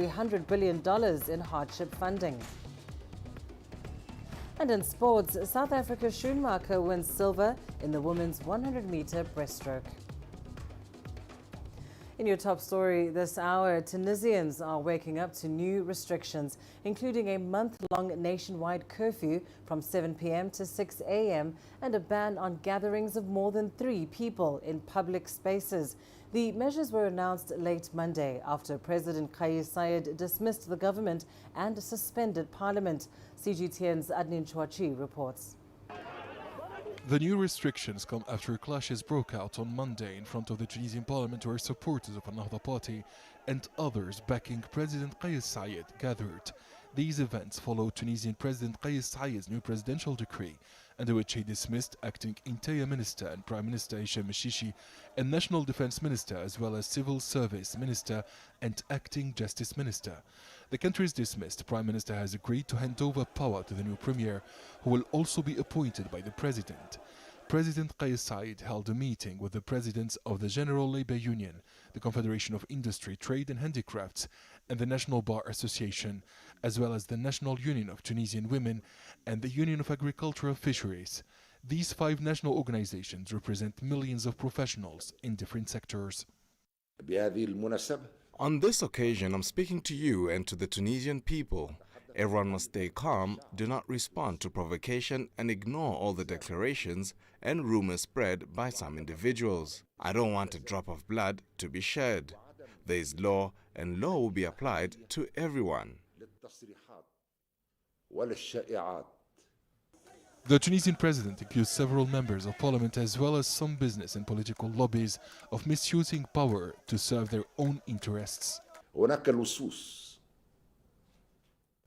$100 billion in hardship funding. And in sports, South Africa's Schumacher wins silver in the women's 100-meter breaststroke. In your top story this hour, Tunisians are waking up to new restrictions, including a month-long nationwide curfew from 7 p.m. to 6 a.m. and a ban on gatherings of more than 3 people in public spaces. The measures were announced late Monday after President Kais Saied dismissed the government and suspended parliament. CGTN's Adnin Chouachi reports. The new restrictions come after clashes broke out on Monday in front of the Tunisian parliament where supporters of another party and others backing President Kais Saied gathered. These events followed Tunisian President Kais Saied's new presidential decree, under which he dismissed acting Interior Minister and Prime Minister Hisham Meshishi and National Defense Minister, as well as Civil Service Minister and Acting Justice Minister. The country's dismissed Prime Minister has agreed to hand over power to the new Premier, who will also be appointed by the President. President Kais Saied held a meeting with the presidents of the General Labour Union, the Confederation of Industry, Trade and Handicrafts, and the National Bar Association, as well as the National Union of Tunisian Women and the Union of Agricultural Fisheries. These 5 national organizations represent millions of professionals in different sectors. On this occasion, I'm speaking to you and to the Tunisian people. Everyone must stay calm, do not respond to provocation, and ignore all the declarations and rumors spread by some individuals. I don't want a drop of blood to be shed. There is law, and law will be applied to everyone. The Tunisian president accused several members of parliament as well as some business and political lobbies of misusing power to serve their own interests.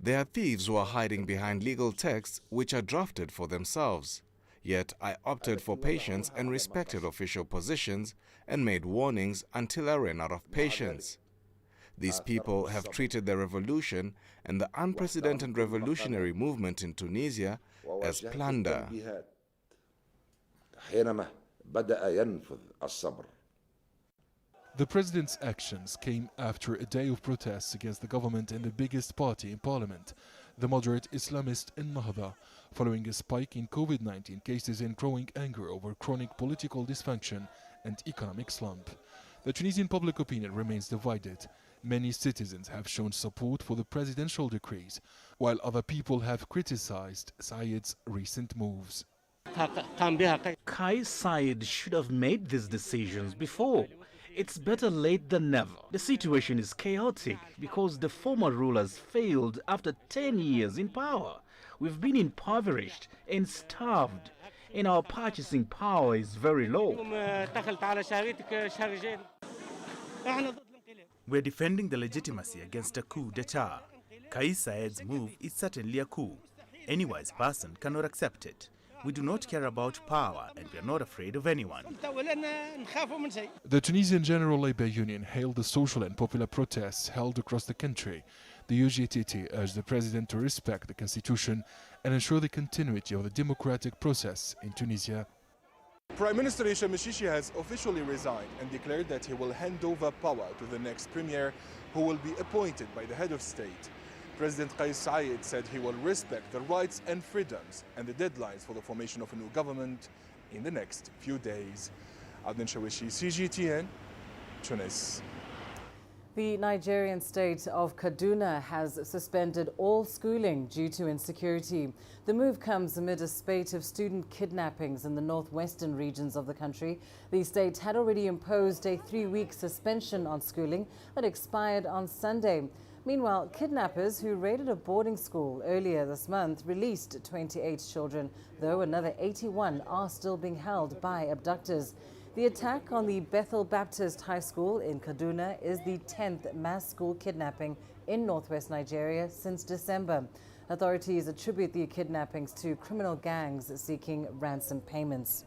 There are thieves who are hiding behind legal texts which are drafted for themselves. Yet I opted for patience and respected official positions and made warnings until I ran out of patience. These people have treated the revolution and the unprecedented revolutionary movement in Tunisia as plunder. The president's actions came after a day of protests against the government and the biggest party in parliament, the moderate Islamist Ennahda, following a spike in COVID-19 cases and growing anger over chronic political dysfunction and economic slump. The Tunisian public opinion remains divided. Many citizens have shown support for the presidential decrees, while other people have criticized Saied's recent moves. Kais Saied should have made these decisions before. It's better late than never. The situation is chaotic because the former rulers failed after 10 years in power. We've been impoverished and starved, and our purchasing power is very low. We're defending the legitimacy against a coup d'etat. Kais Saied's move is certainly a coup. Any wise person cannot accept it. We do not care about power and we are not afraid of anyone. The Tunisian General Labour Union hailed the social and popular protests held across the country. The UGTT urged the president to respect the constitution and ensure the continuity of the democratic process in Tunisia. Prime Minister Hisham Meshishi has officially resigned and declared that he will hand over power to the next premier, who will be appointed by the head of state. President Kais Saied said he will respect the rights and freedoms and the deadlines for the formation of a new government in the next few days. Adnan Shawishi, CGTN, Tunis. The Nigerian state of Kaduna has suspended all schooling due to insecurity. The move comes amid a spate of student kidnappings in the northwestern regions of the country. The state had already imposed a 3-week suspension on schooling that expired on Sunday. Meanwhile, kidnappers who raided a boarding school earlier this month released 28 children, though another 81 are still being held by abductors. The attack on the Bethel Baptist High School in Kaduna is the 10th mass school kidnapping in northwest Nigeria since December. Authorities attribute the kidnappings to criminal gangs seeking ransom payments.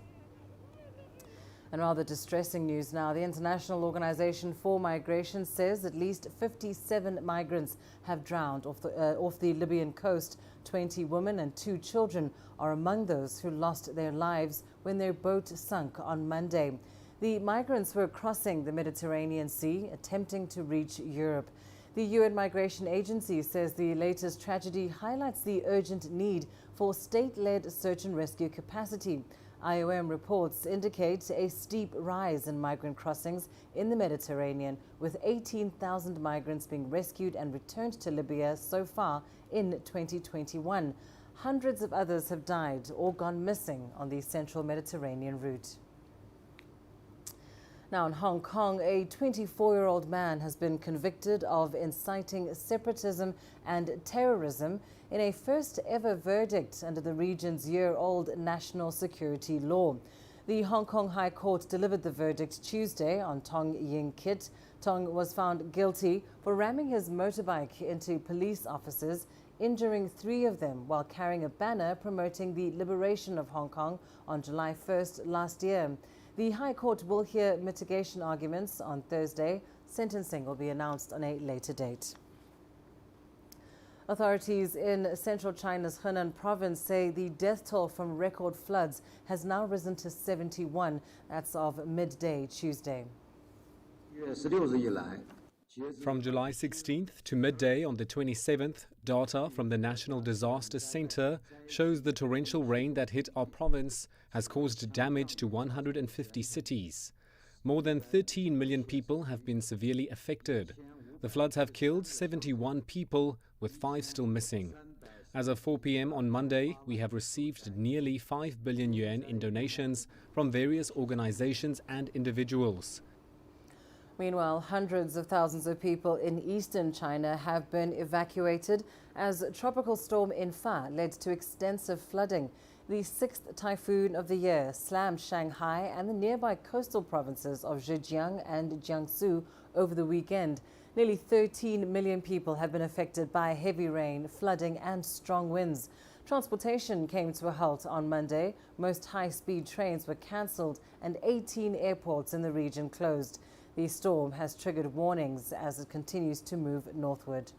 And rather distressing news now. The International Organization for Migration says at least 57 migrants have drowned off the Libyan coast. 20 women and 2 children are among those who lost their lives when their boat sunk on Monday. The migrants were crossing the Mediterranean Sea, attempting to reach Europe. The UN Migration Agency says the latest tragedy highlights the urgent need for state-led search and rescue capacity. IOM reports indicate a steep rise in migrant crossings in the Mediterranean, with 18,000 migrants being rescued and returned to Libya so far in 2021. Hundreds of others have died or gone missing on the central Mediterranean route. Now in Hong Kong, a 24-year-old man has been convicted of inciting separatism and terrorism in a first-ever verdict under the region's year-old national security law. The Hong Kong High Court delivered the verdict Tuesday on Tong Ying Kit. Tong was found guilty for ramming his motorbike into police officers, injuring 3 of them while carrying a banner promoting the liberation of Hong Kong on July 1st last year. The High Court will hear mitigation arguments on Thursday. Sentencing will be announced on a later date. Authorities in central China's Henan province say the death toll from record floods has now risen to 71. That's of midday Tuesday. From July 16th to midday on the 27th, data from the National Disaster Center shows the torrential rain that hit our province has caused damage to 150 cities. More than 13 million people have been severely affected. The floods have killed 71 people, with 5 still missing. As of 4 p.m. on Monday, we have received nearly 5 billion yuan in donations from various organizations and individuals. Meanwhile, hundreds of thousands of people in eastern China have been evacuated as Tropical Storm Infa led to extensive flooding. The 6th typhoon of the year slammed Shanghai and the nearby coastal provinces of Zhejiang and Jiangsu over the weekend. Nearly 13 million people have been affected by heavy rain, flooding and strong winds. Transportation came to a halt on Monday. Most high-speed trains were cancelled and 18 airports in the region closed. The storm has triggered warnings as it continues to move northward.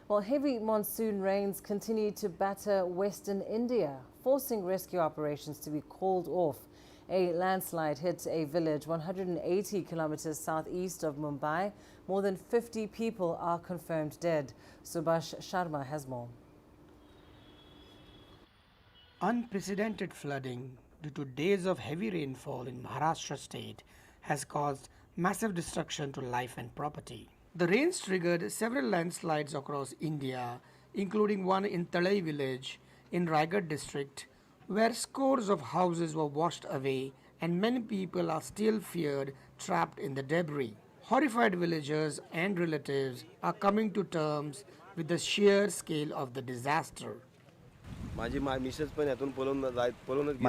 While heavy monsoon rains continue to batter western India, forcing rescue operations to be called off. A landslide hit a village 180 kilometers southeast of Mumbai. More than 50 people are confirmed dead. Subhash Sharma has more. Unprecedented flooding due to days of heavy rainfall in Maharashtra state has caused massive destruction to life and property. The rains triggered several landslides across India, including one in Talai village in Raigad district, where scores of houses were washed away and many people are still feared trapped in the debris. Horrified villagers and relatives are coming to terms with the sheer scale of the disaster. My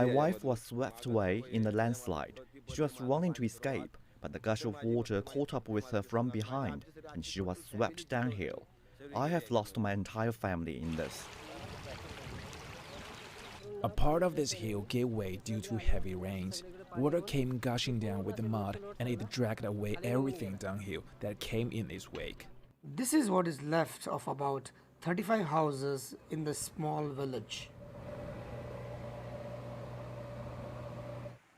wife was swept away in the landslide. She was running to escape, but the gush of water caught up with her from behind, and she was swept downhill. I have lost my entire family in this. A part of this hill gave way due to heavy rains. Water came gushing down with the mud, and it dragged away everything downhill that came in its wake. This is what is left of about 35 houses in the small village.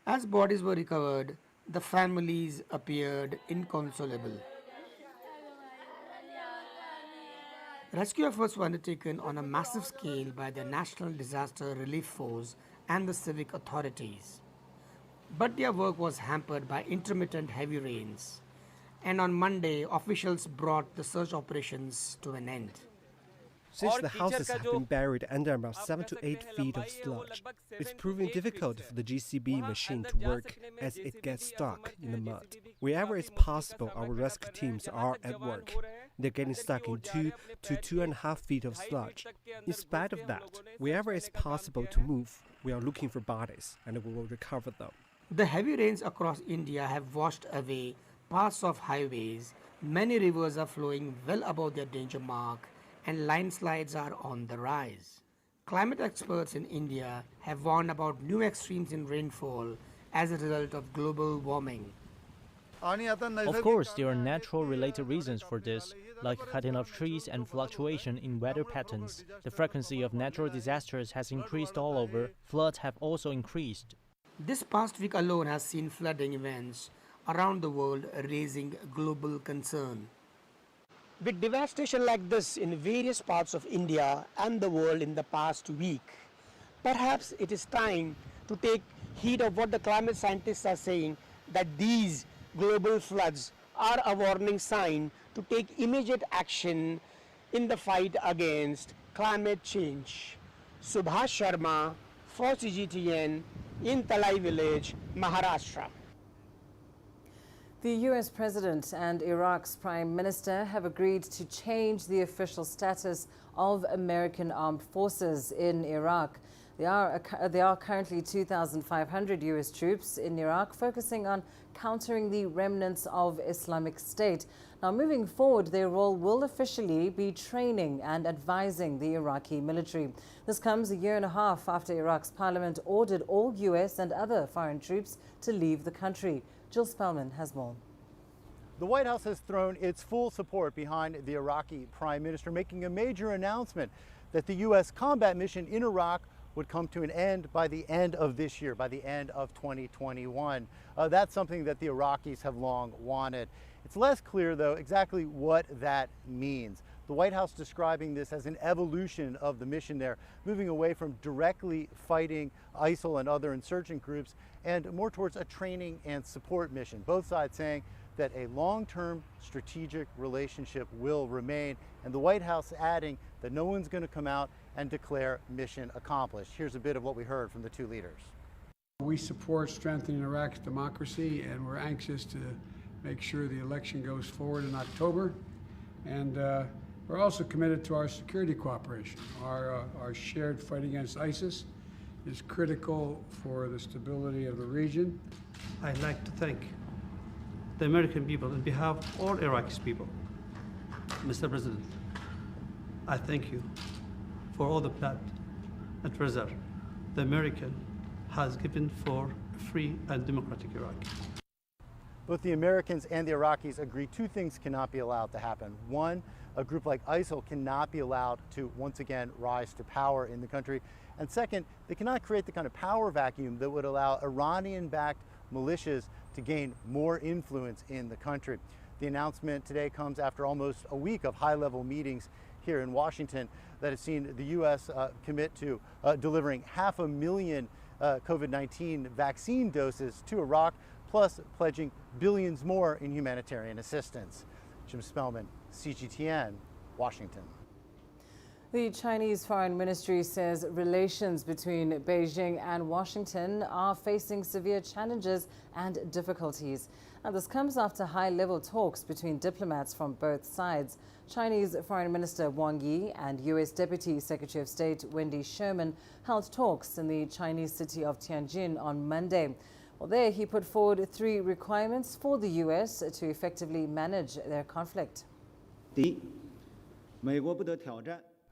As bodies were recovered, the families appeared inconsolable. Rescue efforts were undertaken on a massive scale by the National Disaster Relief Force and the civic authorities. But their work was hampered by intermittent heavy rains, and on Monday, officials brought the search operations to an end. Since the houses have been buried under about 7 to 8 feet of sludge, it's proving difficult for the GCB machine to work as it gets stuck in the mud. Wherever it's possible, our rescue teams are at work. They're getting stuck in 2 to 2.5 feet of sludge. In spite of that, wherever it's possible to move, we are looking for bodies and we will recover them. The heavy rains across India have washed away parts of highways. Many rivers are flowing well above their danger mark, and landslides are on the rise. Climate experts in India have warned about new extremes in rainfall as a result of global warming. Of course, there are natural-related reasons for this, like cutting of trees and fluctuation in weather patterns. The frequency of natural disasters has increased all over. Floods have also increased. This past week alone has seen flooding events around the world raising global concern. With devastation like this in various parts of India and the world in the past week, perhaps it is time to take heed of what the climate scientists are saying, that these global floods are a warning sign to take immediate action in the fight against climate change. Subhash Sharma for CGTN in Talai village, Maharashtra. The US President and Iraq's Prime Minister have agreed to change the official status of American armed forces in Iraq. There are currently 2,500 US troops in Iraq focusing on countering the remnants of Islamic State. Now, moving forward, their role will officially be training and advising the Iraqi military. This comes a year and a half after Iraq's parliament ordered all US and other foreign troops to leave the country. Jill Spellman has more. The White House has thrown its full support behind the Iraqi Prime Minister, making a major announcement that the U.S. combat mission in Iraq would come to an end by the end of this year, by the end of 2021. That's something that the Iraqis have long wanted. It's less clear, though, exactly what that means. The White House describing this as an evolution of the mission there, moving away from directly fighting ISIL and other insurgent groups and more towards a training and support mission. Both sides saying that a long-term strategic relationship will remain, and the White House adding that no one's going to come out and declare mission accomplished. Here's a bit of what we heard from the two leaders. We support strengthening Iraq's democracy, and we're anxious to make sure the election goes forward in October. And we're also committed to our security cooperation. Our shared fight against ISIS is critical for the stability of the region. I'd like to thank the American people on behalf of all Iraqi people. Mr. President, I thank you for all the blood and treasure the American has given for a free and democratic Iraq. Both the Americans and the Iraqis agree two things cannot be allowed to happen. One, a group like ISIL cannot be allowed to once again rise to power in the country. And second, they cannot create the kind of power vacuum that would allow Iranian-backed militias to gain more influence in the country. The announcement today comes after almost a week of high-level meetings here in Washington that has seen the U.S. Commit to delivering 500,000 COVID-19 vaccine doses to Iraq, plus pledging billions more in humanitarian assistance. Jim Spellman, CGTN, Washington. The Chinese Foreign Ministry says relations between Beijing and Washington are facing severe challenges and difficulties. And this comes after high-level talks between diplomats from both sides. Chinese Foreign Minister Wang Yi and U.S. Deputy Secretary of State Wendy Sherman held talks in the Chinese city of Tianjin on Monday. Well, there he put forward 3 requirements for the U.S. to effectively manage their conflict.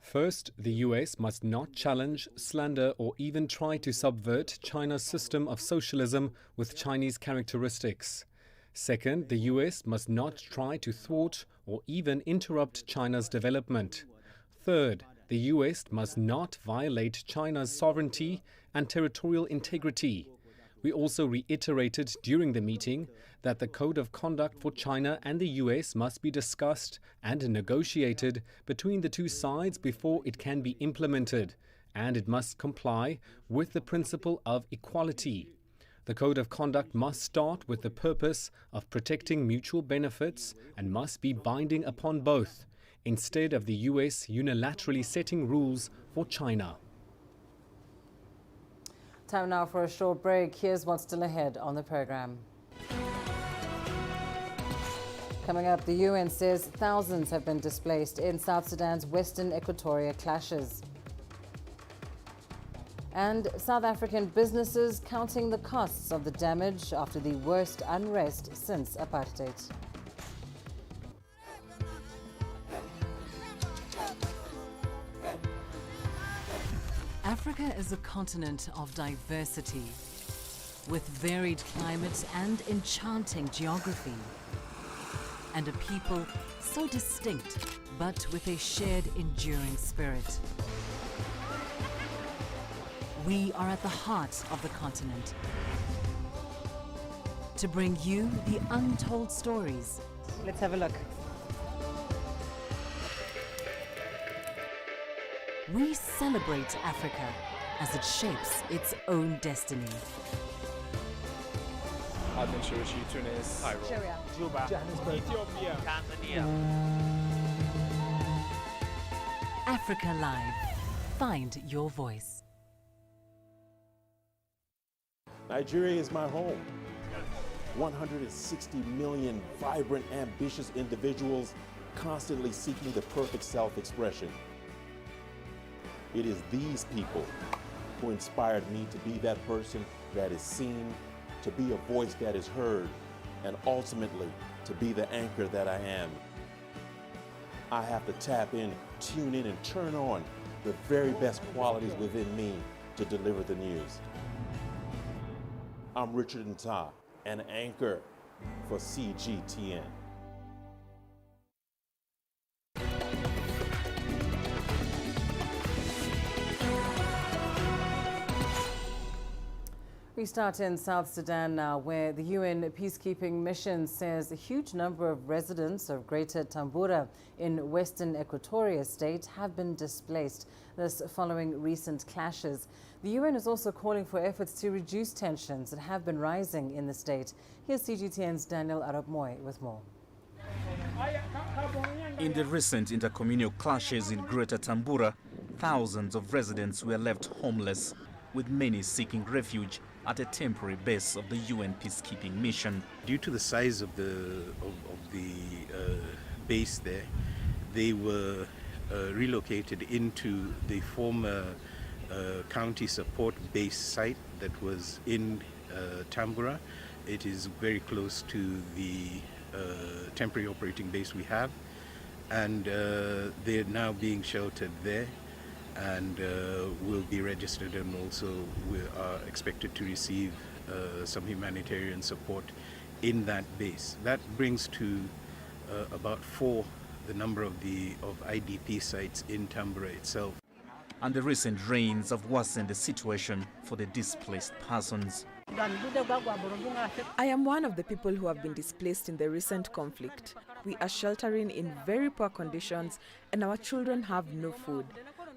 First, the US must not challenge, slander or even try to subvert China's system of socialism with Chinese characteristics. Second, the US must not try to thwart or even interrupt China's development. Third, the US must not violate China's sovereignty and territorial integrity. We also reiterated during the meeting that the Code of Conduct for China and the US must be discussed and negotiated between the two sides before it can be implemented, and it must comply with the principle of equality. The Code of Conduct must start with the purpose of protecting mutual benefits and must be binding upon both, instead of the US unilaterally setting rules for China. Time now for a short break. Here's what's still ahead on the program. Coming up, the UN says thousands have been displaced in South Sudan's Western Equatoria clashes. And South African businesses counting the costs of the damage after the worst unrest since apartheid. Africa is a continent of diversity, with varied climates and enchanting geography, and a people so distinct, but with a shared enduring spirit. We are at the heart of the continent to bring you the untold stories. Let's have a look. we celebrate Africa as it shapes its own destiny. Tunis, Syria, Juba, Johannesburg, Ethiopia, Tanzania. Africa Live. Find your voice. Nigeria is my home. 160 million vibrant, ambitious individuals constantly seeking the perfect self-expression. It is these people who inspired me to be that person that is seen, to be a voice that is heard, and ultimately to be the anchor that I am. I have to tap in, tune in, and turn on the very best qualities within me to deliver the news. I'm Richard Nta, an anchor for CGTN. We start in South Sudan now, where the UN peacekeeping mission says a huge number of residents of Greater Tambura in western Equatoria state have been displaced, this following recent clashes. The UN is also calling for efforts to reduce tensions that have been rising in the state. Here's CGTN's Daniel Arap Moy with more. In the recent intercommunal clashes in Greater Tambura, thousands of residents were left homeless, with many seeking refuge at a temporary base of the UN peacekeeping mission. Due to the size of the base there, they were relocated into the former county support base site that was in Tambura. It is very close to the temporary operating base we have, and they're now being sheltered there and will be registered, and also we are expected to receive some humanitarian support in that base. That brings to about 4 the number of IDP sites in Tambura itself. And the recent rains have worsened the situation for the displaced persons. I am one of the people who have been displaced in the recent conflict. We are sheltering in very poor conditions and our children have no food.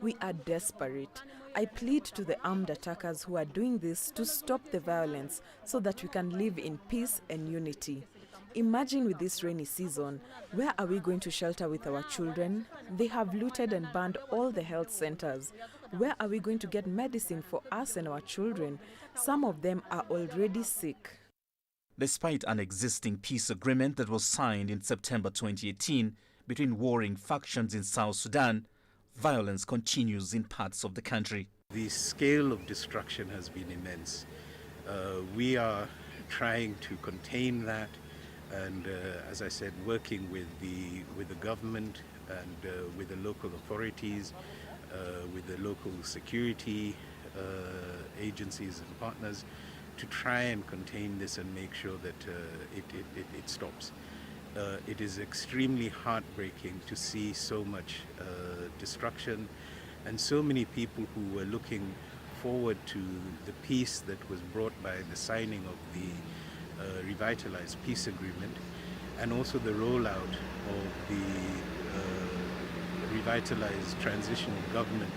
We are desperate. I plead to the armed attackers who are doing this to stop the violence so that we can live in peace and unity. Imagine with this rainy season, where are we going to shelter with our children? They have looted and burned all the health centers. Where are we going to get medicine for us and our children? Some of them are already sick. Despite an existing peace agreement that was signed in September 2018 between warring factions in South Sudan, violence continues in parts of the country. The scale of destruction has been immense. We are trying to contain that, and as I said, working with the government and with the local authorities, with the local security agencies and partners to try and contain this and make sure that it stops. It is extremely heartbreaking to see so much destruction and so many people who were looking forward to the peace that was brought by the signing of the revitalized peace agreement, and also the rollout of the revitalized transitional government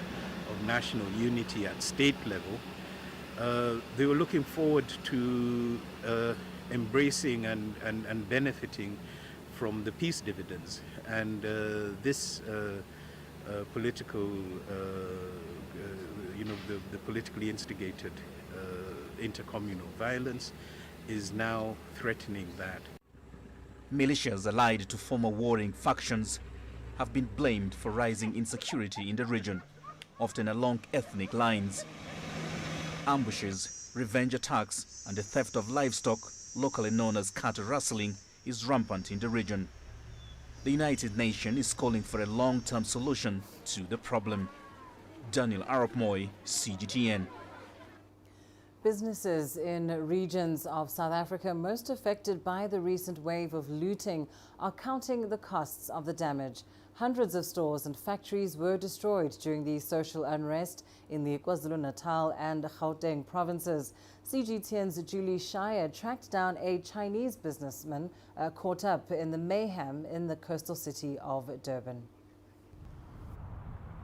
of national unity at state level. They were looking forward to embracing and benefiting from the peace dividends, and this political, the politically instigated intercommunal violence is now threatening that. Militias allied to former warring factions have been blamed for rising insecurity in the region, often along ethnic lines. Ambushes, revenge attacks, and the theft of livestock, locally known as cattle rustling, is rampant in the region. The United Nations is calling for a long-term solution to the problem. Daniel Arap Moy, CGTN. Businesses in regions of South Africa most affected by the recent wave of looting are counting the costs of the damage. Hundreds of stores and factories were destroyed during the social unrest in the KwaZulu-Natal and Gauteng provinces. CGTN's Julie Shire tracked down a Chinese businessman caught up in the mayhem in the coastal city of Durban.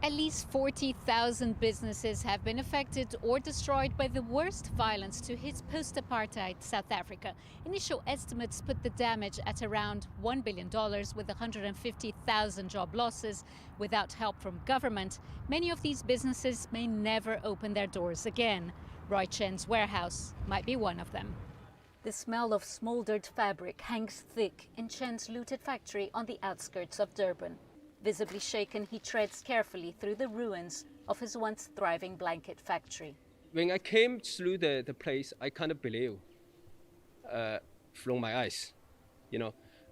At least 40,000 businesses have been affected or destroyed by the worst violence to hit post-apartheid South Africa. Initial estimates put the damage at around $1 billion, with 150,000 job losses. Without help from government, many of these businesses may never open their doors again. Roy Chen's warehouse might be one of them. The smell of smoldered fabric hangs thick in Chen's looted factory on the outskirts of Durban. Visibly shaken, he treads carefully through the ruins of his once thriving blanket factory. When I came through the place, I can't believe from my eyes.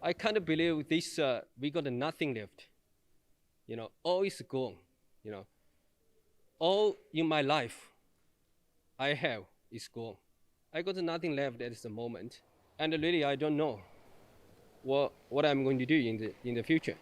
I can't believe this, we got nothing left. All is gone. All in my life I have is gone. I got nothing left at the moment. And really, I don't know what I'm going to do in the future,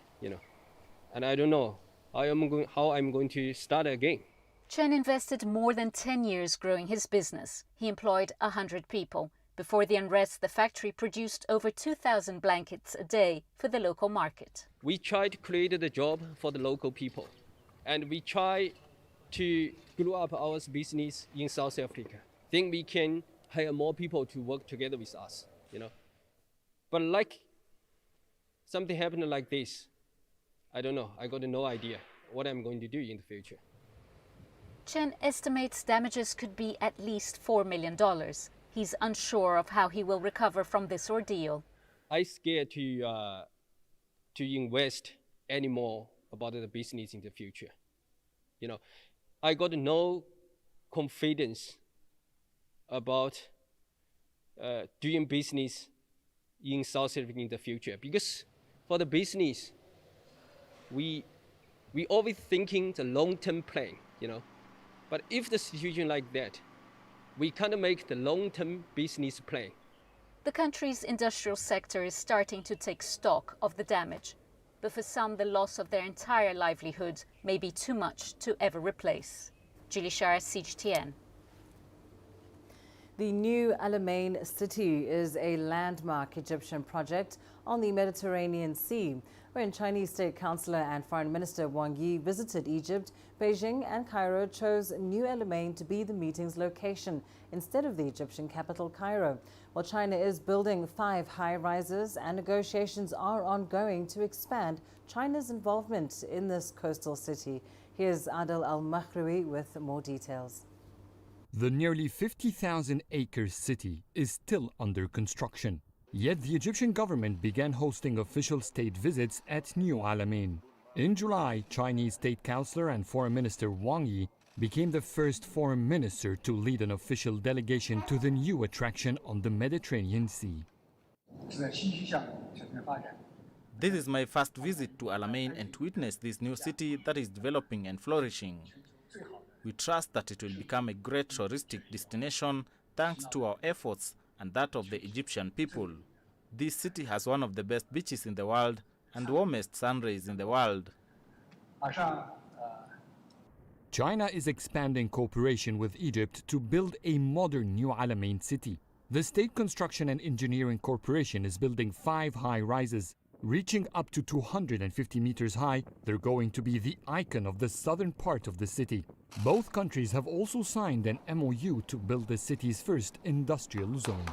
And I don't know how I'm going to start again. Chen invested more than 10 years growing his business. He employed 100 people. Before the unrest, the factory produced over 2,000 blankets a day for the local market. We try to create the job for the local people. And we try to grow up our business in South Africa. Think we can hire more people to work together with us, But like something happened like this, I don't know. I got no idea what I'm going to do in the future. Chen estimates damages could be at least $4 million. He's unsure of how he will recover from this ordeal. I'm scared to invest any more about the business in the future. I got no confidence about doing business in South Africa in the future, because for the business, we always thinking the long-term plan, But if the situation like that, we can't make the long-term business plan. The country's industrial sector is starting to take stock of the damage. But for some, the loss of their entire livelihood may be too much to ever replace. Julie Shara, CGTN. The New Alamein city is a landmark Egyptian project on the Mediterranean Sea, when Chinese State Councillor and Foreign Minister Wang Yi visited Egypt. Beijing and Cairo chose New Alamein to be the meeting's location instead of the Egyptian capital, Cairo. While China is building 5 high-rises and negotiations are ongoing to expand China's involvement in this coastal city. Here's Adel Al-Makhraoui with more details. The nearly 50,000-acre city is still under construction. Yet the Egyptian government began hosting official state visits at New Alamein. In July, Chinese State Councillor and Foreign Minister Wang Yi became the first foreign minister to lead an official delegation to the new attraction on the Mediterranean Sea. This is my first visit to Alamein and to witness this new city that is developing and flourishing. We trust that it will become a great touristic destination thanks to our efforts and that of the Egyptian people. This city has one of the best beaches in the world and warmest sun rays in the world. China is expanding cooperation with Egypt to build a modern New Alamein city. The State Construction and Engineering Corporation is building 5 high-rises. Reaching up to 250 meters high, they're going to be the icon of the southern part of the city. Both countries have also signed an MOU to build the city's first industrial zone.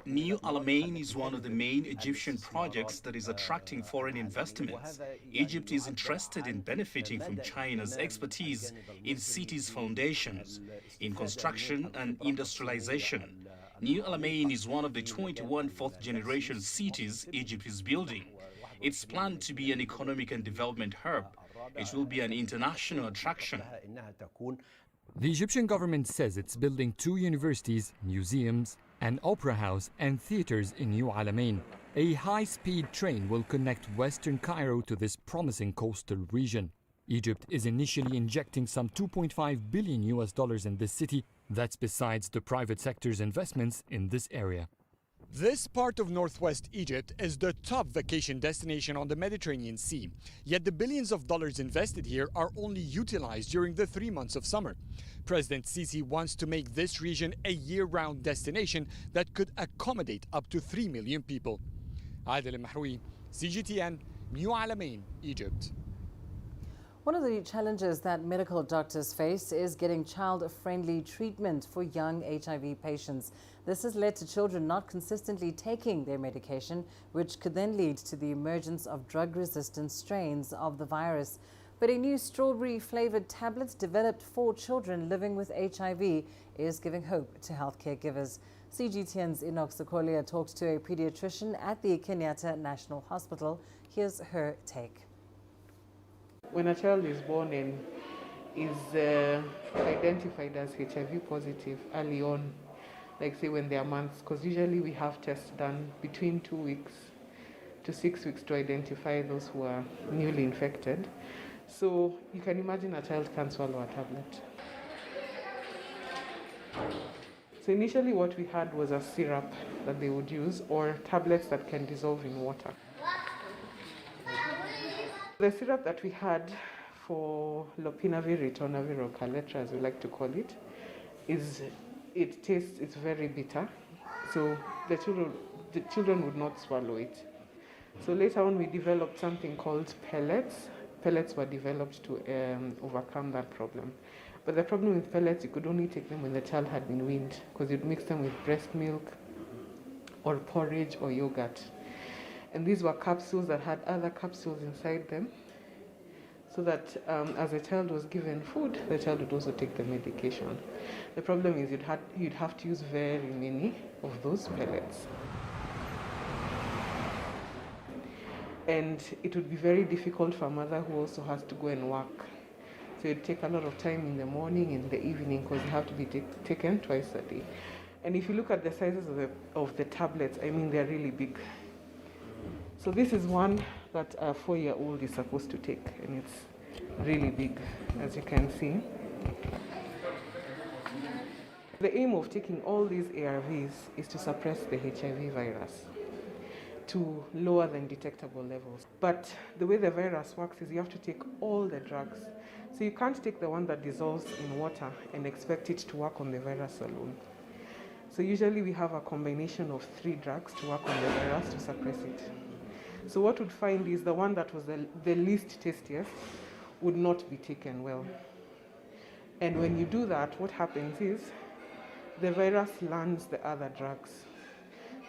New Alamein is one of the main Egyptian projects that is attracting foreign investments. Egypt is interested in benefiting from China's expertise in cities' foundations, in construction and industrialization. New Alamein is one of the 21 fourth-generation cities Egypt is building. It's planned to be an economic and development hub. It will be an international attraction. The Egyptian government says it's building 2 universities, museums, an opera house and theaters in New Alamein. A high-speed train will connect western Cairo to this promising coastal region. Egypt is initially injecting some $2.5 billion in this city. That's besides the private sector's investments in this area. This part of northwest Egypt is the top vacation destination on the Mediterranean Sea. Yet the billions of dollars invested here are only utilized during the 3 months of summer. President Sisi wants to make this region a year-round destination that could accommodate up to 3 million people. Adel Al-Makhraoui, CGTN, New Alamein, Egypt. One of the challenges that medical doctors face is getting child-friendly treatment for young HIV patients. This has led to children not consistently taking their medication, which could then lead to the emergence of drug-resistant strains of the virus. But a new strawberry-flavored tablet developed for children living with HIV is giving hope to healthcare givers. CGTN's Enoch Sokolia talks to a pediatrician at the Kenyatta National Hospital. Here's her take. When a child is born and is identified as HIV positive early on, like say when they are months, because usually we have tests done between 2 weeks to 6 weeks to identify those who are newly infected. So you can imagine a child can't swallow a tablet. So initially what we had was a syrup that they would use or tablets that can dissolve in water. The syrup that we had for lopinavir, ritonavir, or Kaletra, as we like to call it, it's very bitter. So the children would not swallow it. So later on we developed something called pellets. Pellets were developed to overcome that problem. But the problem with pellets, you could only take them when the child had been weaned, because you'd mix them with breast milk or porridge or yogurt. And these were capsules that had other capsules inside them, so that as the child was given food, the child would also take the medication. The problem is you'd have to use very many of those pellets. And it would be very difficult for a mother who also has to go and work. So it'd take a lot of time in the morning and the evening, because they have to be taken twice a day. And if you look at the sizes of the tablets, I mean, they're really big. So this is one that a 4-year-old is supposed to take, and it's really big, as you can see. The aim of taking all these ARVs is to suppress the HIV virus to lower than detectable levels. But the way the virus works is you have to take all the drugs. So you can't take the one that dissolves in water and expect it to work on the virus alone. So usually we have a combination of 3 drugs to work on the virus to suppress it. So what we'd find is the one that was the least tastiest would not be taken well. And when you do that, what happens is the virus learns the other drugs.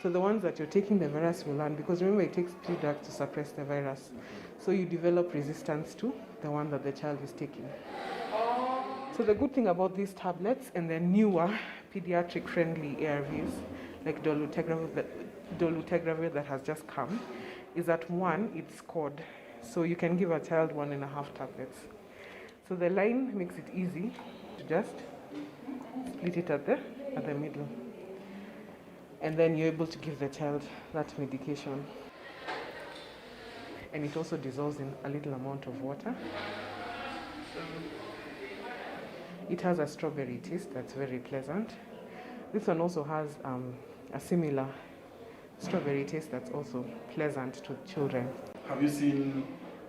So the ones that you're taking, the virus will learn, because remember it takes 3 drugs to suppress the virus. So you develop resistance to the one that the child is taking. So the good thing about these tablets and the newer pediatric-friendly ARVs, like dolutegravir that has just come, is that one, it's scored. So you can give a child 1.5 tablets. So the line makes it easy to just split it at the middle. And then you're able to give the child that medication. And it also dissolves in a little amount of water. It has a strawberry taste that's very pleasant. This one also has a similar strawberry taste that's also pleasant to children. Have you seen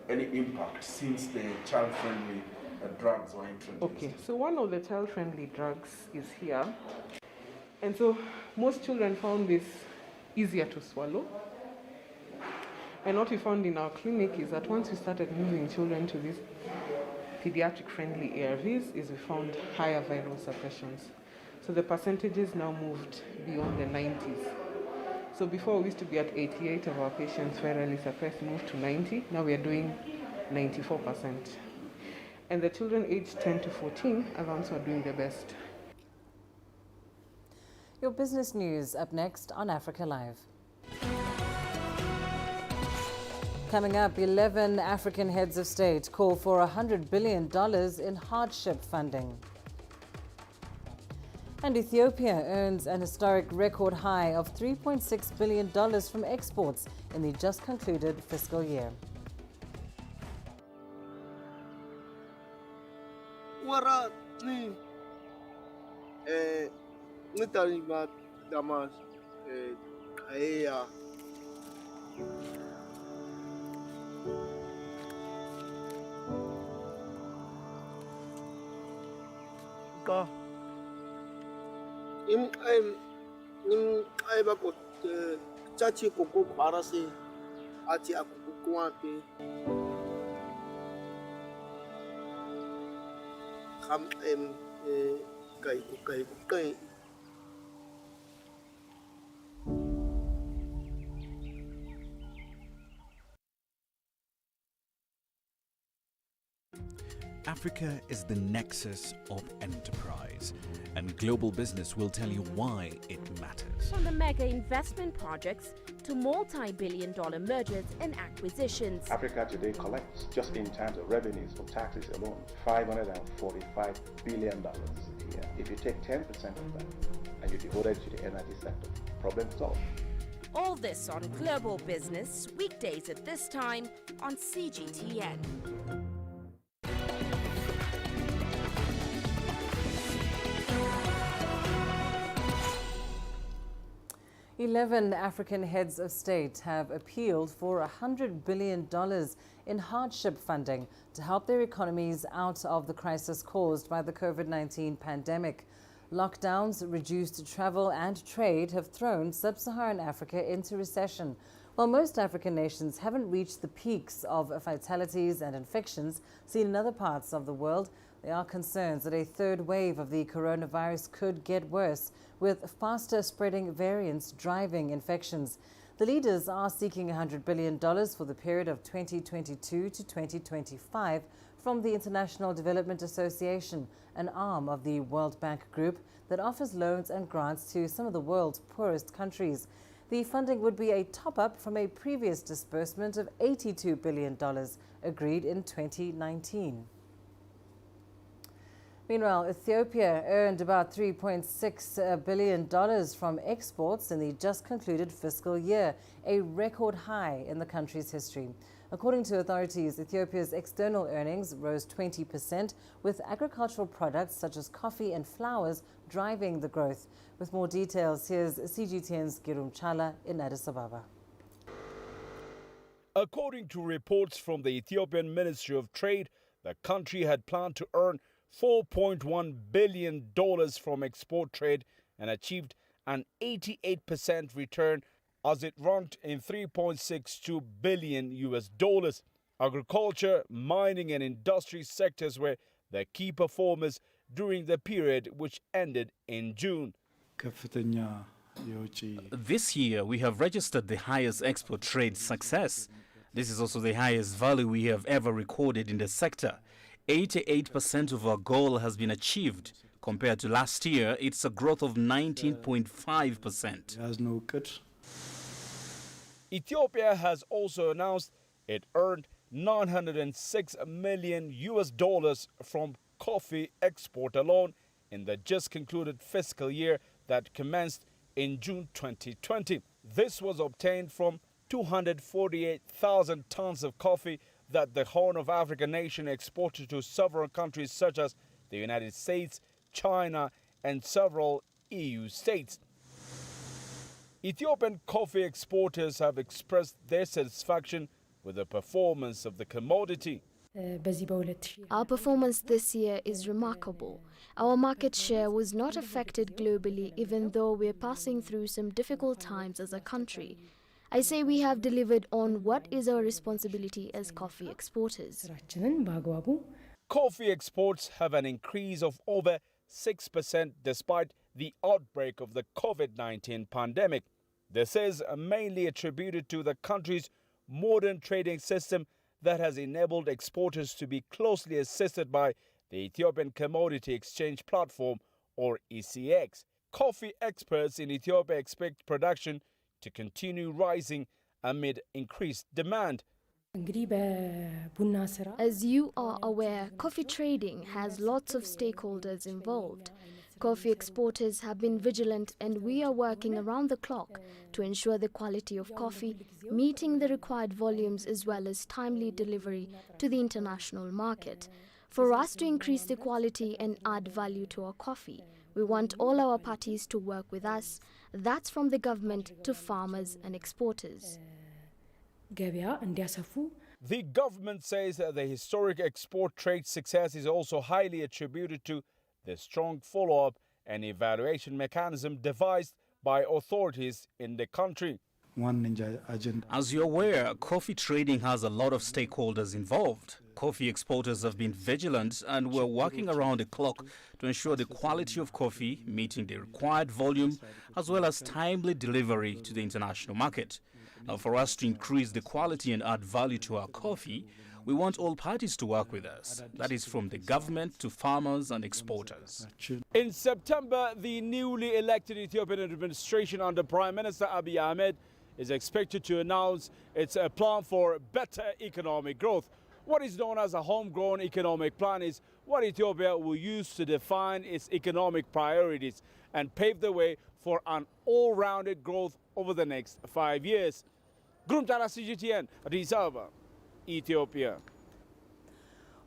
any impact since the child-friendly drugs were introduced? Okay, so one of the child-friendly drugs is here. And so most children found this easier to swallow. And what we found in our clinic is that once we started moving children to these pediatric-friendly ARVs, is we found higher viral suppressions. So the percentages now moved beyond the 90s. So before we used to be at 88 of our patients virally suppressed, moved to 90. Now we are doing 94%. And the children aged 10 to 14 are the ones who are doing the best. Your business news up next on Africa Live. Coming up, 11 African heads of state call for $100 billion in hardship funding. And Ethiopia earns an historic record high of $3.6 billion from exports in the just concluded fiscal year. Africa is the nexus of enterprise, and global business will tell you why it matters. From the mega investment projects to multi-billion-dollar mergers and acquisitions. Africa today collects, just in terms of revenues for taxes alone, $545 billion a year. If you take 10% of that and you devote it to the energy sector, problem solved. All this on Global Business, weekdays at this time on CGTN. 11 African heads of state have appealed for $100 billion in hardship funding to help their economies out of the crisis caused by the COVID-19 pandemic. Lockdowns, reduced travel and trade have thrown sub-Saharan Africa into recession. While most African nations haven't reached the peaks of fatalities and infections seen in other parts of the world, there are concerns that a third wave of the coronavirus could get worse, with faster spreading variants driving infections. The leaders are seeking $100 billion for the period of 2022 to 2025 from the International Development Association, an arm of the World Bank Group that offers loans and grants to some of the world's poorest countries. The funding would be a top-up from a previous disbursement of $82 billion agreed in 2019. Meanwhile, Ethiopia earned about $3.6 billion from exports in the just concluded fiscal year, a record high in the country's history. According to authorities, Ethiopia's external earnings rose 20%, with agricultural products such as coffee and flowers driving the growth. With more details, here's CGTN's Girum Chala in Addis Ababa. According to reports from the Ethiopian Ministry of Trade, the country had planned to earn $4.1 billion from export trade and achieved an 88% return as it ranked in $3.62 billion. Agriculture, mining and industry sectors were the key performers during the period, which ended in June. This year, we have registered the highest export trade success. This is also the highest value we have ever recorded in the sector. 88% of our goal has been achieved. Compared to last year, it's a growth of 19.5%. Ethiopia has also announced it earned $906 million from coffee export alone in the just concluded fiscal year that commenced in June 2020. This was obtained from 248,000 tons of coffee that the Horn of Africa nation exported to several countries such as the United States, China, and several EU states. Ethiopian coffee exporters have expressed their satisfaction with the performance of the commodity. Our performance this year is remarkable. Our market share was not affected globally, even though we're passing through some difficult times as a country. I say we have delivered on what is our responsibility as coffee exporters. Coffee exports have an increase of over 6% despite the outbreak of the COVID-19 pandemic. This is mainly attributed to the country's modern trading system that has enabled exporters to be closely assisted by the Ethiopian Commodity Exchange Platform, or ECX. Coffee experts in Ethiopia expect production to continue rising amid increased demand. As you are aware, coffee trading has lots of stakeholders involved. Coffee exporters have been vigilant, and we are working around the clock to ensure the quality of coffee, meeting the required volumes as well as timely delivery to the international market. For us to increase the quality and add value to our coffee, we want all our parties to work with us. That's from the government to farmers and exporters. The government says that the historic export trade success is also highly attributed to the strong follow-up and evaluation mechanism devised by authorities in the country. As you're aware, coffee trading has a lot of stakeholders involved. Coffee exporters have been vigilant and we're working around the clock to ensure the quality of coffee, meeting the required volume, as well as timely delivery to the international market. Now, for us to increase the quality and add value to our coffee, we want all parties to work with us. That is from the government to farmers and exporters. In September, the newly elected Ethiopian administration under Prime Minister Abiy Ahmed is expected to announce its plan for better economic growth. What is known as a homegrown economic plan is what Ethiopia will use to define its economic priorities and pave the way for an all-rounded growth over the next 5 years. Grumtara CGTN, Addis Ababa, Ethiopia.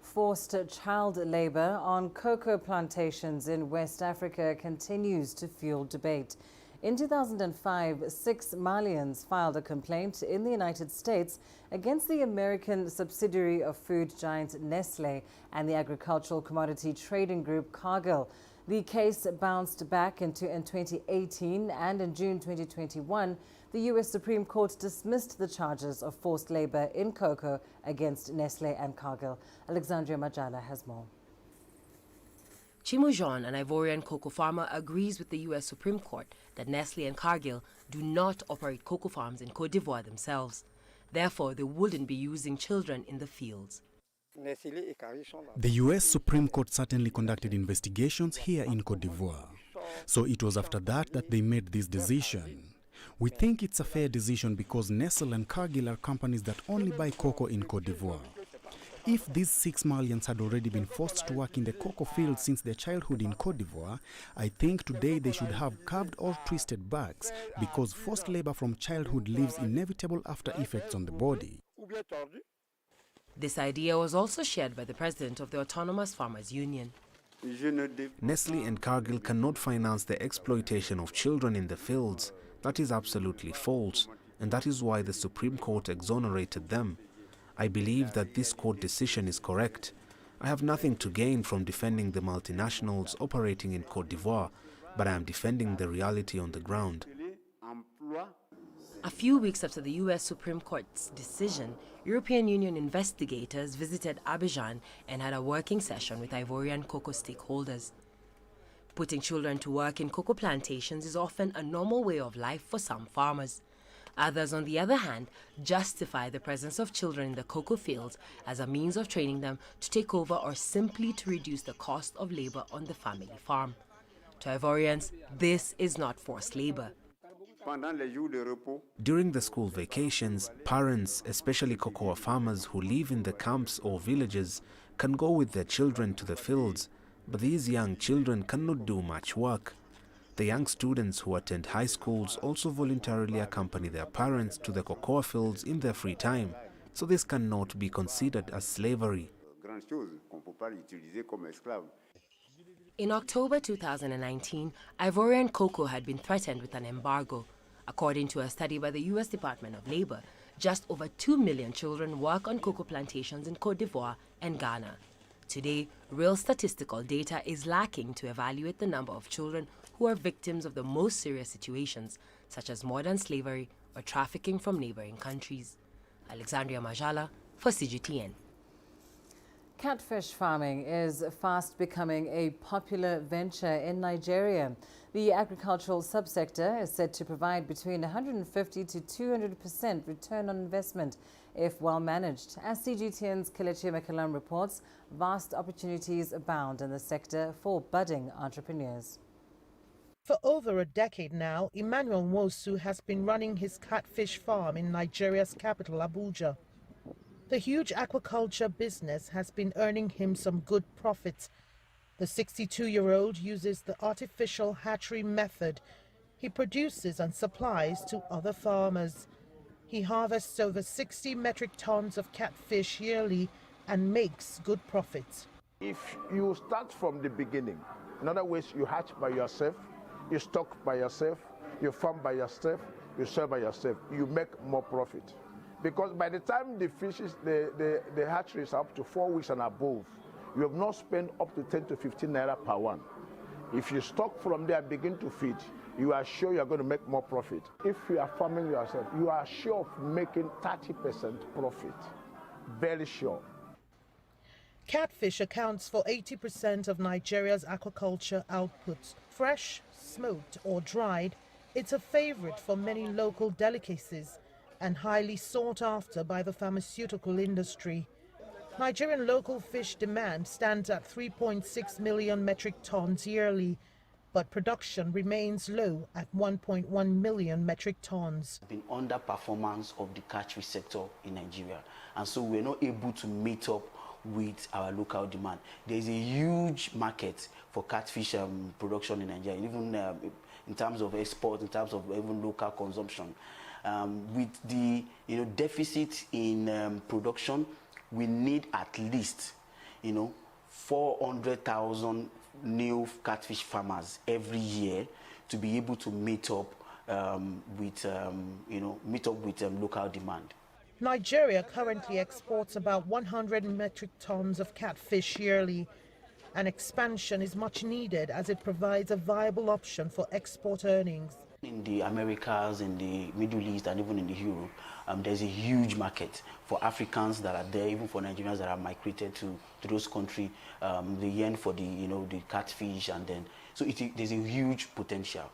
Forced child labor on cocoa plantations in West Africa continues to fuel debate. In 2005, 6 Malians filed a complaint in the United States against the American subsidiary of food giant Nestle and the agricultural commodity trading group Cargill. The case bounced back in 2018, and in June 2021, the U.S. Supreme Court dismissed the charges of forced labor in cocoa against Nestle and Cargill. Alexandria Majala has more. Chimojon, an Ivorian cocoa farmer, agrees with the U.S. Supreme Court that Nestle and Cargill do not operate cocoa farms in Côte d'Ivoire themselves. Therefore, they wouldn't be using children in the fields. The U.S. Supreme Court certainly conducted investigations here in Côte d'Ivoire. So it was after that that they made this decision. We think it's a fair decision because Nestle and Cargill are companies that only buy cocoa in Côte d'Ivoire. If these 6 Malians had already been forced to work in the cocoa field since their childhood in Côte d'Ivoire, I think today they should have carved or twisted backs because forced labor from childhood leaves inevitable after effects on the body. This idea was also shared by the president of the Autonomous Farmers Union. Nestle and Cargill cannot finance the exploitation of children in the fields. That is absolutely false, and that is why the Supreme Court exonerated them. I believe that this court decision is correct. I have nothing to gain from defending the multinationals operating in Côte d'Ivoire, but I am defending the reality on the ground. A few weeks after the U.S. Supreme Court's decision, European Union investigators visited Abidjan and had a working session with Ivorian cocoa stakeholders. Putting children to work in cocoa plantations is often a normal way of life for some farmers. Others, on the other hand, justify the presence of children in the cocoa fields as a means of training them to take over or simply to reduce the cost of labor on the family farm. To Ivorians, this is not forced labor. During the school vacations, parents, especially cocoa farmers who live in the camps or villages, can go with their children to the fields, but these young children cannot do much work. The young students who attend high schools also voluntarily accompany their parents to the cocoa fields in their free time, so this cannot be considered as slavery. In October 2019, Ivorian cocoa had been threatened with an embargo. According to a study by the U.S. Department of Labor, just over 2 million children work on cocoa plantations in Côte d'Ivoire and Ghana. Today, real statistical data is lacking to evaluate the number of children who are victims of the most serious situations, such as modern slavery or trafficking from neighboring countries. Alexandria Majala for CGTN. Catfish farming is fast becoming a popular venture in Nigeria. The agricultural subsector is said to provide between 150 to 200% return on investment if well managed. As CGTN's Kelechi Mekalam reports, vast opportunities abound in the sector for budding entrepreneurs. For over a decade now, Emmanuel Nwosu has been running his catfish farm in Nigeria's capital, Abuja. The huge aquaculture business has been earning him some good profits. The 62-year-old uses the artificial hatchery method he produces and supplies to other farmers. He harvests over 60 metric tons of catfish yearly and makes good profits. If you start from the beginning, in other words, you hatch by yourself, you stock by yourself, you farm by yourself, you sell by yourself, you make more profit. Because by the time the fishes, the hatchery is up to 4 weeks and above, you have not spent up to 10 to 15 naira per one. If you stock from there, begin to feed, you are sure you're going to make more profit. If you are farming yourself, you are sure of making 30% profit. Very sure. Catfish accounts for 80% of Nigeria's aquaculture output. Fresh, smoked or dried, it's a favorite for many local delicacies and highly sought after by the pharmaceutical industry. Nigerian local fish demand stands at 3.6 million metric tons yearly, but production remains low at 1.1 million metric tons. Been underperformance of the catfish sector in Nigeria, and so we're not able to meet up with our local demand. There's a huge market for catfish production in Nigeria, even in terms of export, in terms of even local consumption. With the deficit in production, we need at least 400,000 new catfish farmers every year to be able to meet up with local demand. Nigeria currently exports about 100 metric tons of catfish yearly. An expansion is much needed as it provides a viable option for export earnings. In the Americas, in the Middle East, and even in the Europe, there's a huge market for Africans that are there, even for Nigerians that are migrated to those countries. They yearn for the catfish, and then there's a huge potential.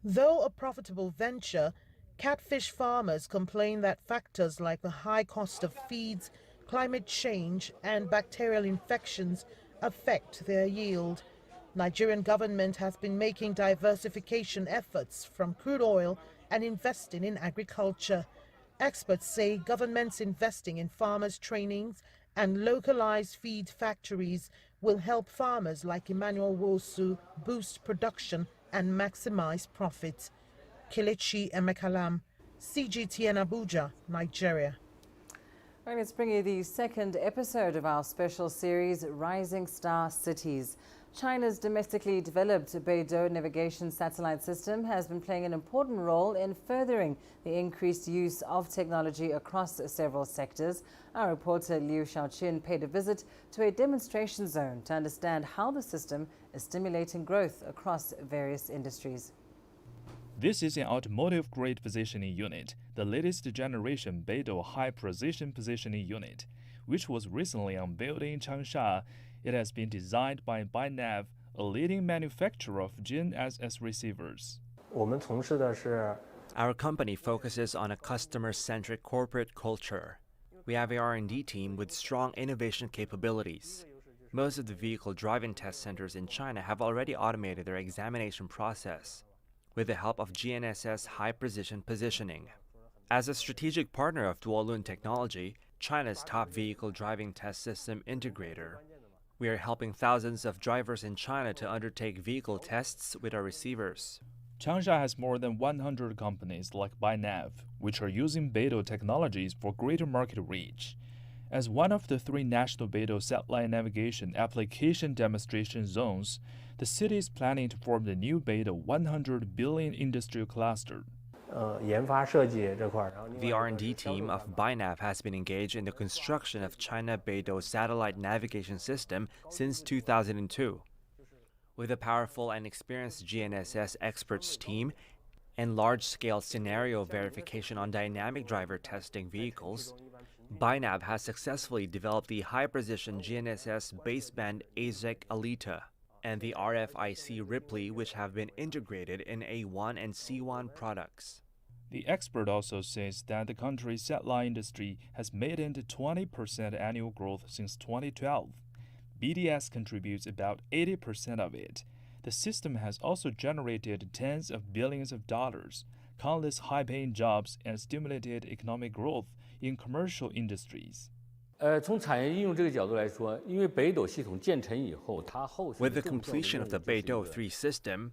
Though a profitable venture, catfish farmers complain that factors like the high cost of feeds, climate change, and bacterial infections affect their yield. Nigerian government has been making diversification efforts from crude oil and investing in agriculture. Experts say governments investing in farmers' trainings and localized feed factories will help farmers like Emmanuel Wosu boost production and maximize profits. Kelechi Emekalam, CGTN Abuja, Nigeria. Right, let's bring you the second episode of our special series, Rising Star Cities. China's domestically developed Beidou navigation satellite system has been playing an important role in furthering the increased use of technology across several sectors. Our reporter Liu Xiaoqun paid a visit to a demonstration zone to understand how the system is stimulating growth across various industries. This is an automotive-grade positioning unit, the latest generation Beidou high-precision positioning unit, which was recently unveiled in Changsha. It has been designed by ByNav, a leading manufacturer of GNSS receivers. Our company focuses on a customer-centric corporate culture. We have an R&D team with strong innovation capabilities. Most of the vehicle driving test centers in China have already automated their examination process with the help of GNSS high-precision positioning. As a strategic partner of Duolun Technology, China's top vehicle driving test system integrator, we are helping thousands of drivers in China to undertake vehicle tests with our receivers. Changsha has more than 100 companies like ByNav, which are using Beidou technologies for greater market reach. As one of the 3 national Beidou satellite navigation application demonstration zones, the city is planning to form the new Beidou 100 billion industrial cluster. The R&D team of ByNav has been engaged in the construction of China Beidou satellite navigation system since 2002. With a powerful and experienced GNSS experts team and large-scale scenario verification on dynamic driver testing vehicles, ByNav has successfully developed the high-precision GNSS baseband AZEC Alita and the RFIC Ripley, which have been integrated in A1 and C1 products. The expert also says that the country's satellite industry has made it 20% annual growth since 2012. BDS contributes about 80% of it. The system has also generated tens of billions of dollars, countless high-paying jobs, and stimulated economic growth in commercial industries. With the completion of the Beidou 3 system,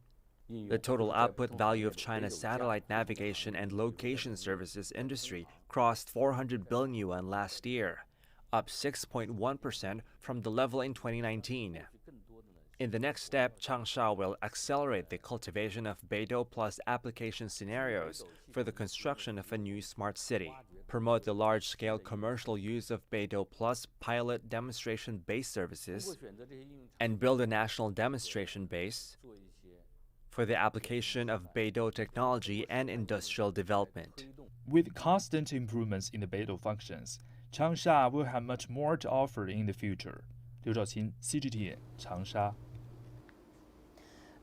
the total output value of China's satellite navigation and location services industry crossed 400 billion yuan last year, up 6.1% from the level in 2019. In the next step, Changsha will accelerate the cultivation of Beidou Plus application scenarios for the construction of a new smart city, promote the large-scale commercial use of Beidou Plus pilot demonstration base services, and build a national demonstration base for the application of Beidou technology and industrial development. With constant improvements in the Beidou functions, Changsha will have much more to offer in the future. Liu Zhaoqin, CGTN, Changsha.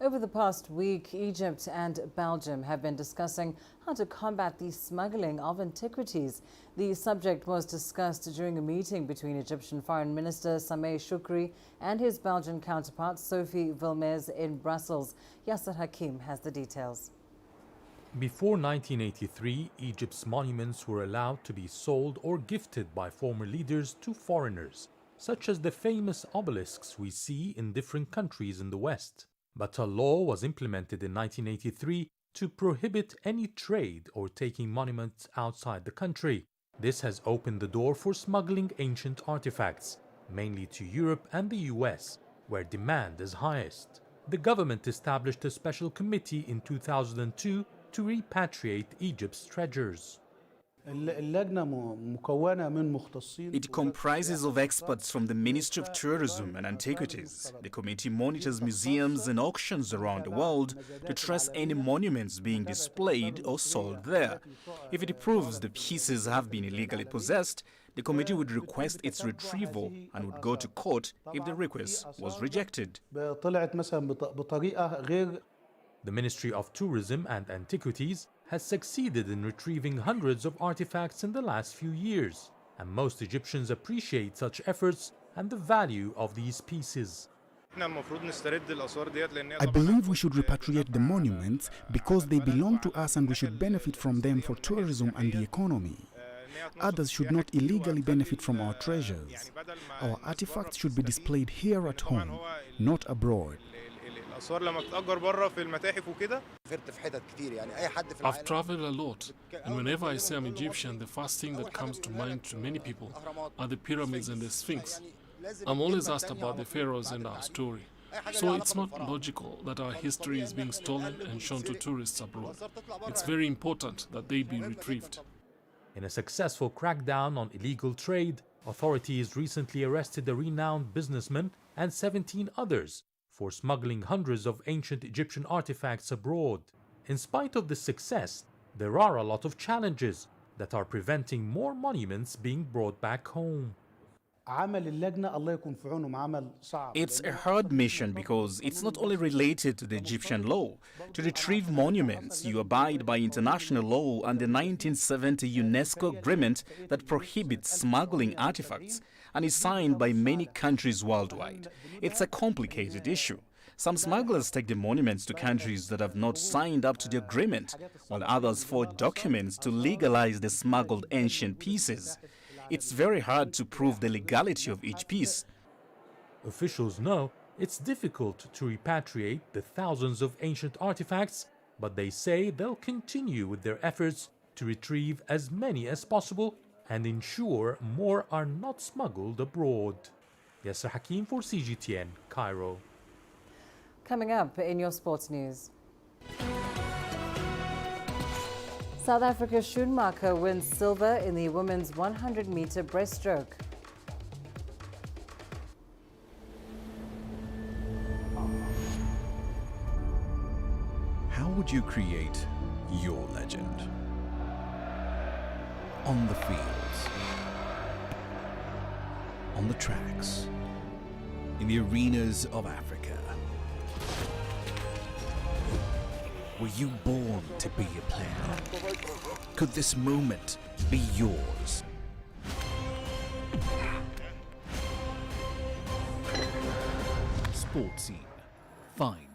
Over the past week, Egypt and Belgium have been discussing how to combat the smuggling of antiquities. The subject was discussed during a meeting between Egyptian Foreign Minister Sameh Shoukry and his Belgian counterpart Sophie Wilmès in Brussels. Yasser Hakim has the details. Before 1983, Egypt's monuments were allowed to be sold or gifted by former leaders to foreigners, such as the famous obelisks we see in different countries in the West. But a law was implemented in 1983 to prohibit any trade or taking monuments outside the country. This has opened the door for smuggling ancient artifacts, mainly to Europe and the US, where demand is highest. The government established a special committee in 2002 to repatriate Egypt's treasures. It comprises of experts from the Ministry of Tourism and Antiquities. The committee monitors museums and auctions around the world to trace any monuments being displayed or sold there. If it proves the pieces have been illegally possessed, the committee would request its retrieval and would go to court if the request was rejected. The Ministry of Tourism and Antiquities has succeeded in retrieving hundreds of artifacts in the last few years, and most Egyptians appreciate such efforts and the value of these pieces. I believe we should repatriate the monuments because they belong to us and we should benefit from them for tourism and the economy. Others should not illegally benefit from our treasures. Our artifacts should be displayed here at home, not abroad. I've traveled a lot, and whenever I say I'm Egyptian, the first thing that comes to mind to many people are the pyramids and the Sphinx. I'm always asked about the pharaohs and our story. So it's not logical that our history is being stolen and shown to tourists abroad. It's very important that they be retrieved. In a successful crackdown on illegal trade, authorities recently arrested a renowned businessman and 17 others for smuggling hundreds of ancient Egyptian artifacts abroad. In spite of this success, there are a lot of challenges that are preventing more monuments being brought back home. It's a hard mission because it's not only related to the Egyptian law. To retrieve monuments, you abide by international law and the 1970 UNESCO agreement that prohibits smuggling artifacts and is signed by many countries worldwide. It's a complicated issue. Some smugglers take the monuments to countries that have not signed up to the agreement, while others forge documents to legalize the smuggled ancient pieces. It's very hard to prove the legality of each piece. Officials know it's difficult to repatriate the thousands of ancient artifacts, but they say they'll continue with their efforts to retrieve as many as possible and ensure more are not smuggled abroad. Yasser Hakim for CGTN, Cairo. Coming up in your sports news. South Africa's Schumacher wins silver in the women's 100-meter breaststroke. How would you create your legend? On the fields, on the tracks, in the arenas of Africa. Were you born to be a player? Could this moment be yours? Sports Scene. Find